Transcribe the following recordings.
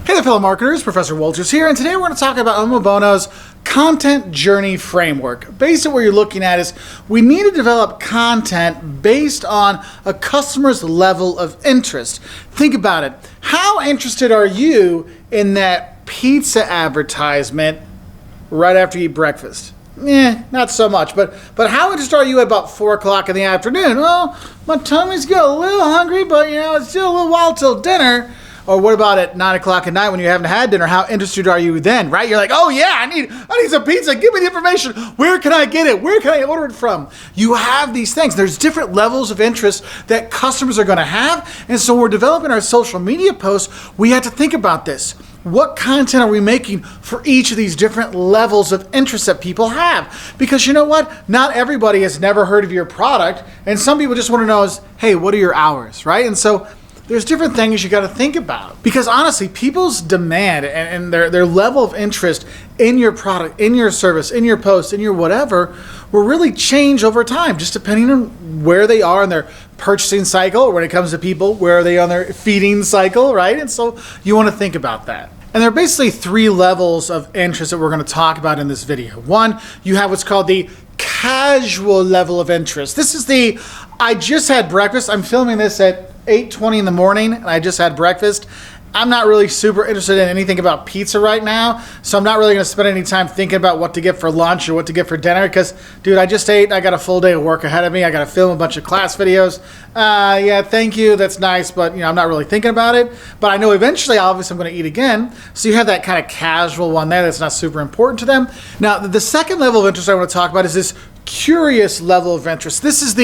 Hey there, fellow marketers, Professor Wolters here, and today we're going to talk about Omobono's content journey framework. Basically what you're looking at is we need to develop content based on a customer's level of interest. Think about it. How interested are you in that pizza advertisement right after you eat breakfast? Not so much, but how interested are you at about 4 o'clock in the afternoon? Well, my tummy's got a little hungry, but it's still a little while till dinner. Or what about at 9 o'clock at night when you haven't had dinner? How interested are you then, right? You're like, oh yeah, I need some pizza. Give me the information. Where can I get it? Where can I order it from? You have these things. There's different levels of interest that customers are going to have. And so when we're developing our social media posts, we have to think about this. What content are we making for each of these different levels of interest that people have? Because you know what? Not everybody has never heard of your product. And some people just want to know is, hey, what are your hours, right? And so there's different things you got to think about, because honestly, people's demand and their level of interest in your product, in your service, in your post, in your whatever, will really change over time, just depending on where they are in their purchasing cycle, or when it comes to people, where are they on their feeding cycle, right? And so you want to think about that. And there are basically 3 levels of interest that we're going to talk about in this video. One, you have what's called the casual level of interest. This is the, I just had breakfast. I'm filming this at 8:20 in the morning, and I just had breakfast. I'm not really super interested in anything about pizza right now, so I'm not really going to spend any time thinking about what to get for lunch or what to get for dinner, because, dude, I just ate. I got a full day of work ahead of me. I got to film a bunch of class videos. Yeah, thank you. That's nice, but I'm not really thinking about it. But I know eventually, obviously, I'm going to eat again. So you have that kind of casual one there that's not super important to them. Now, the second level of interest I want to talk about is this curious level of interest. This is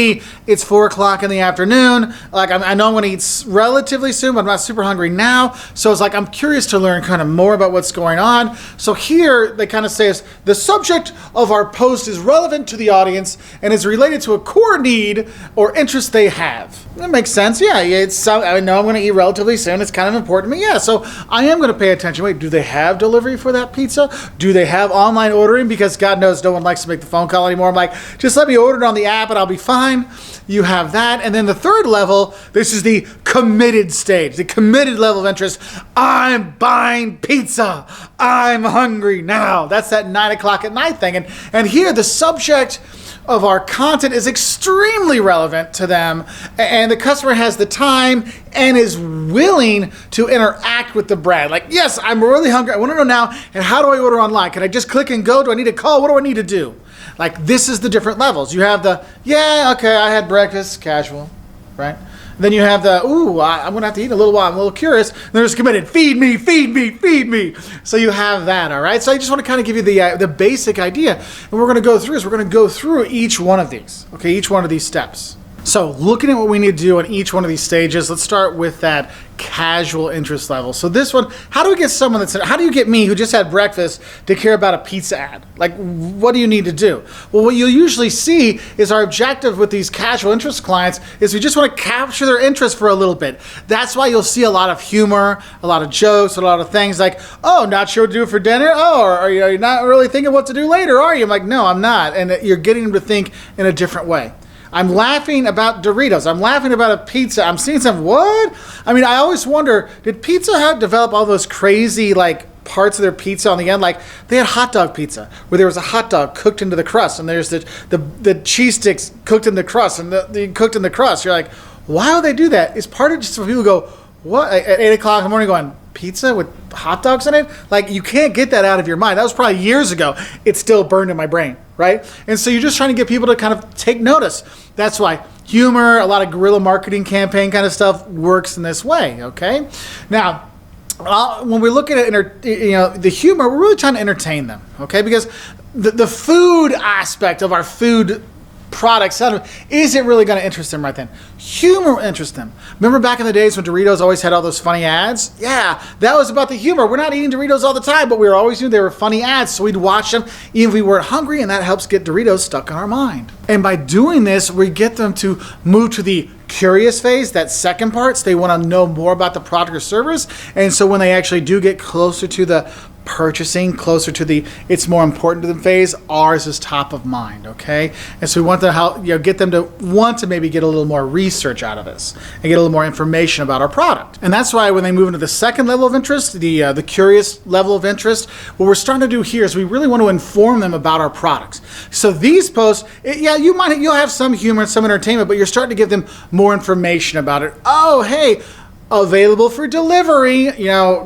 it's 4 o'clock in the afternoon. Like, I know I'm going to eat relatively soon, but I'm not super hungry now. So it's like, I'm curious to learn kind of more about what's going on. So here they kind of say is the subject of our post is relevant to the audience and is related to a core need or interest they have. That makes sense. Yeah, I know I'm going to eat relatively soon. It's kind of important to me. Yeah, so I am going to pay attention. Wait, do they have delivery for that pizza? Do they have online ordering? Because God knows no one likes to make the phone call anymore. I'm like, just let me order it on the app and I'll be fine. You have that. And then the third level, this is the committed stage, the committed level of interest. I'm buying pizza. I'm hungry now. That's that 9 o'clock at night thing. And here the subject of our content is extremely relevant to them, and the customer has the time and is willing to interact with the brand. Like, yes, I'm really hungry. I want to know now, and how do I order online? Can I just click and go? Do I need to call? What do I need to do? Like, this is the different levels. You have the, yeah, okay, I had breakfast, casual, right? Then you have the, I'm going to have to eat in a little while. I'm a little curious. And there's committed, feed me, feed me, feed me. So you have that, all right? So I just want to kind of give you the basic idea. And we're going to go through each one of these, okay, each one of these steps. So looking at what we need to do on each one of these stages, let's start with that casual interest level. So this one, how do you get me who just had breakfast to care about a pizza ad? Like, what do you need to do? Well, what you'll usually see is our objective with these casual interest clients is we just want to capture their interest for a little bit. That's why you'll see a lot of humor, a lot of jokes, a lot of things like, oh, not sure what to do for dinner? Oh, or are you not really thinking what to do later, are you? I'm like, no, I'm not. And you're getting them to think in a different way. I'm laughing about Doritos. I'm laughing about a pizza. I'm seeing some, what? I mean, I always wonder, did Pizza Hut develop all those crazy, like, parts of their pizza on the end? Like, they had hot dog pizza, where there was a hot dog cooked into the crust, and there's the cheese sticks cooked in the crust, and the cooked in the crust. You're like, why would they do that? It's part of just so people go, what? At 8 o'clock in the morning going, pizza with hot dogs in it? Like, you can't get that out of your mind. That was probably years ago. It's still burned in my brain, right? And so you're just trying to get people to kind of take notice. That's why humor, a lot of guerrilla marketing campaign kind of stuff works in this way, okay? Now, when we're looking at the humor, we're really trying to entertain them, okay? Because the food aspect of our food products, is it really going to interest them right then? Humor will interest them. Remember back in the days when Doritos always had all those funny ads? Yeah, that was about the humor. We're not eating Doritos all the time, but we were always knew they were funny ads, so we'd watch them even if we weren't hungry, and that helps get Doritos stuck in our mind. And by doing this, we get them to move to the curious phase, that second part. So they want to know more about the product or service. And so when they actually do get closer to the purchasing, closer to the it's more important to them phase, ours is top of mind, okay? And so we want to help, get them to want to maybe get a little more research out of this and get a little more information about our product. And that's why when they move into the second level of interest, the curious level of interest, what we're starting to do here is we really want to inform them about our products. So these posts, you'll have some humor and some entertainment, but you're starting to give them more information about it. Oh, hey, available for delivery,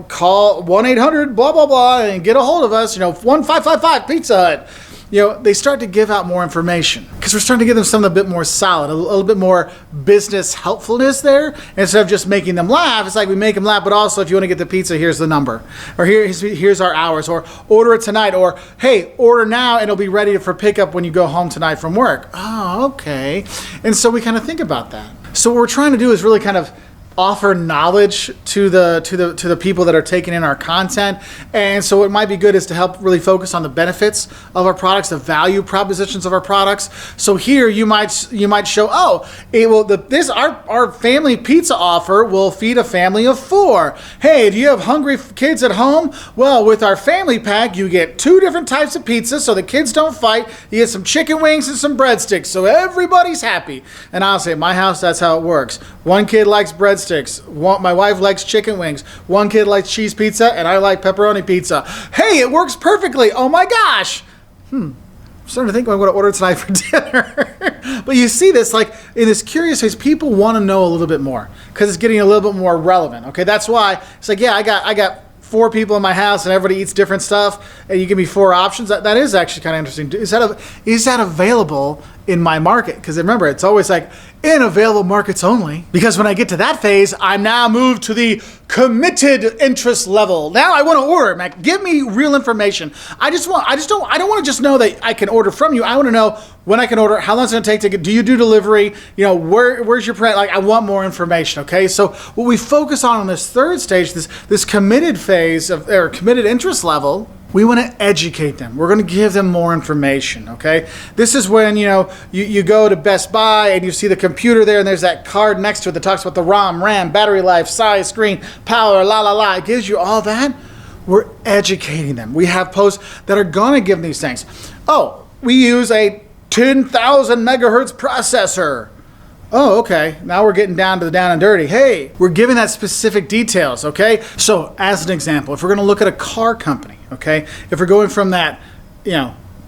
call 1-800 blah blah blah and get a hold of us, 1555 Pizza Hut. They start to give out more information because we're starting to give them something a bit more solid, a little bit more business helpfulness there. Instead of just making them laugh, it's like we make them laugh, but also if you want to get the pizza, here's the number, or here's our hours, or order it tonight, or hey, order now and it'll be ready for pickup when you go home tonight from work. Oh, okay. And so we kind of think about that. So what we're trying to do is really kind of offer knowledge to the people that are taking in our content. And so what might be good is to help really focus on the benefits of our products, the value propositions of our products. So here you might show, our family pizza offer will feed a family of 4. Hey, do you have hungry kids at home? Well, with our family pack, you get 2 different types of pizza so the kids don't fight. You get some chicken wings and some breadsticks, so everybody's happy. And I'll say, at my house, that's how it works. One kid likes breadsticks. My wife likes chicken wings. One kid likes cheese pizza, and I like pepperoni pizza. Hey, it works perfectly. Oh my gosh. I'm starting to think I'm going to order tonight for dinner. But you see this, like in this curious phase, people want to know a little bit more because it's getting a little bit more relevant. Okay, that's why it's like, I got 4 people in my house and everybody eats different stuff, and you give me 4 options. That is actually kind of interesting. Is that available in my market? Because remember, it's always like in available markets only. Because when I get to that phase, I'm now moved to the committed interest level. Now I want to order, Mac. Give me real information. I don't want to just know that I can order from you. I want to know when I can order, how long it's going to take to get, do you do delivery? Where's your print? Like, I want more information, okay? So what we focus on this third stage, this committed phase or committed interest level, we want to educate them. We're going to give them more information, okay? This is when, you go to Best Buy and you see the computer there and there's that card next to it that talks about the ROM, RAM, battery life, size, screen, power, It gives you all that. We're educating them. We have posts that are going to give them these things. Oh, we use a 10,000 megahertz processor. Oh, okay. Now we're getting down to the down and dirty. Hey, we're giving that specific details, okay? So as an example, if we're going to look at a car company, okay? If we're going from that,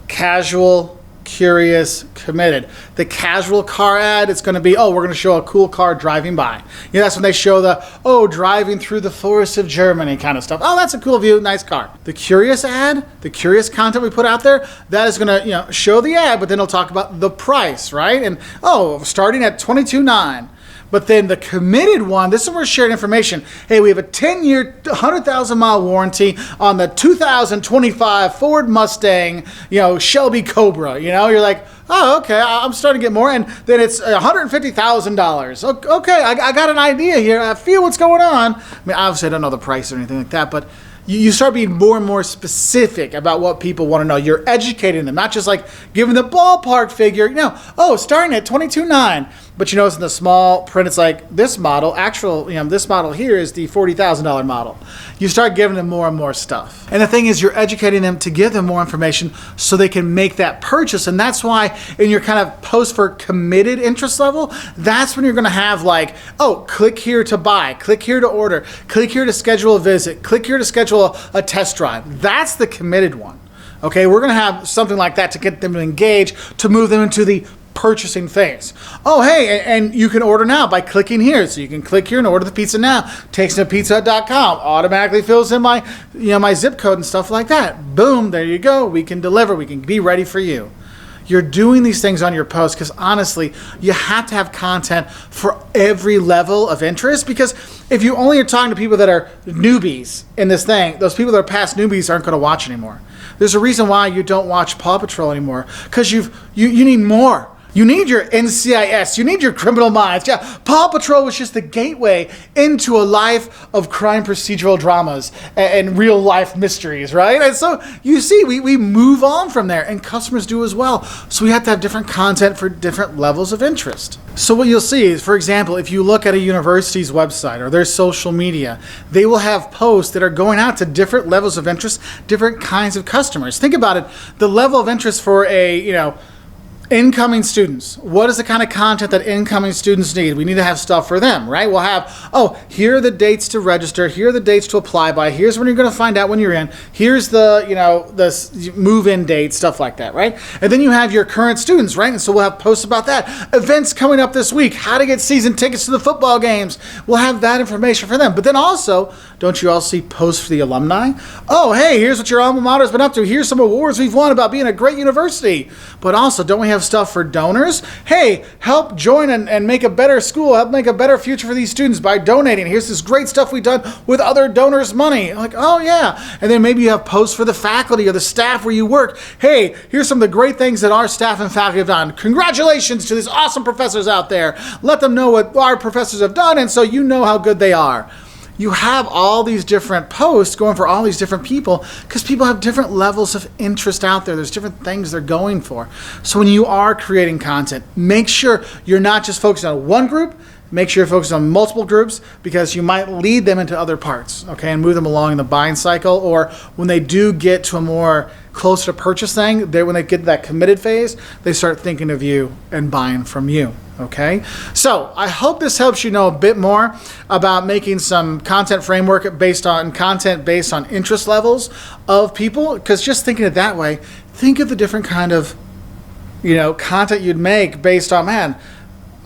casual, curious, committed. The casual car ad, it's going to be, we're going to show a cool car driving by. That's when they show the, driving through the forest of Germany kind of stuff. Oh, that's a cool view, nice car. The curious ad, the curious content we put out there, that is going to, show the ad, but then it'll talk about the price, right? And, starting at $22,900. But then the committed one, this is where we're sharing information. Hey, we have a 10-year, 100,000-mile warranty on the 2025 Ford Mustang, Shelby Cobra. You're like, oh, okay, I'm starting to get more. And then it's $150,000. Okay, I got an idea here. I feel what's going on. I mean, obviously, I don't know the price or anything like that, but you start being more and more specific about what people want to know. You're educating them, not just like giving the ballpark figure. Starting at $22,900. But in the small print, it's like this model, this model here is the $40,000 model. You start giving them more and more stuff. And the thing is, you're educating them to give them more information so they can make that purchase. And that's why in your kind of post for committed interest level, that's when you're going to have like, click here to buy, click here to order, click here to schedule a visit, click here to schedule a test drive. That's the committed one. Okay, we're going to have something like that to get them to engage, to move them into the purchasing phase. Oh, hey, and you can order now by clicking here. So you can click here and order the pizza now. Takes to pizzahut.com, automatically fills in my, my zip code and stuff like that. Boom, there you go. We can deliver. We can be ready for you. You're doing these things on your post because honestly, you have to have content for every level of interest, because if you only are talking to people that are newbies in this thing, those people that are past newbies aren't going to watch anymore. There's a reason why you don't watch Paw Patrol anymore, because you need more. You need your NCIS. You need your Criminal Minds. Yeah, Paw Patrol was just the gateway into a life of crime procedural dramas and real life mysteries, right? And so you see, we move on from there, and customers do as well. So we have to have different content for different levels of interest. So what you'll see is, for example, if you look at a university's website or their social media, they will have posts that are going out to different levels of interest, different kinds of customers. Think about it. The level of interest for incoming students. What is the kind of content that incoming students need? We need to have stuff for them, right? We'll have, here are the dates to register. Here are the dates to apply by. Here's when you're going to find out when you're in. Here's the, the move-in date, stuff like that, right? And then you have your current students, right? And so we'll have posts about that. Events coming up this week. How to get season tickets to the football games. We'll have that information for them. But then also, don't you all see posts for the alumni? Oh, hey, here's what your alma mater's been up to. Here's some awards we've won about being a great university. But also, don't we have stuff for donors? Hey, help join and make a better school, help make a better future for these students by donating. Here's this great stuff we've done with other donors' money. Like, oh yeah. And then maybe you have posts for the faculty or the staff where you work. Hey, here's some of the great things that our staff and faculty have done. Congratulations to these awesome professors out there. Let them know what our professors have done, and so you know how good they are. You have all these different posts going for all these different people because people have different levels of interest out there. There's different things they're going for. So when you are creating content, make sure you're not just focused on one group. Make sure you're focused on multiple groups because you might lead them into other parts, okay, and move them along in the buying cycle. Or when they do get to a more closer to purchase thing, when they get to that committed phase, they start thinking of you and buying from you, okay? So I hope this helps you know a bit more about making some content framework based on interest levels of people, because just thinking it that way, think of the different kind of, content you'd make based on,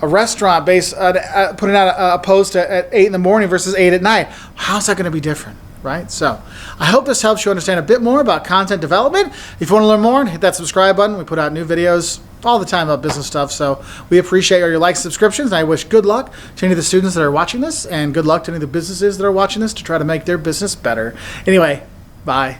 a restaurant putting out a post at 8 in the morning versus 8 at night. How's that going to be different, right? So I hope this helps you understand a bit more about content development. If you want to learn more, hit that subscribe button. We put out new videos all the time about business stuff. So we appreciate all your likes and subscriptions. And I wish good luck to any of the students that are watching this, and good luck to any of the businesses that are watching this to try to make their business better. Anyway, bye.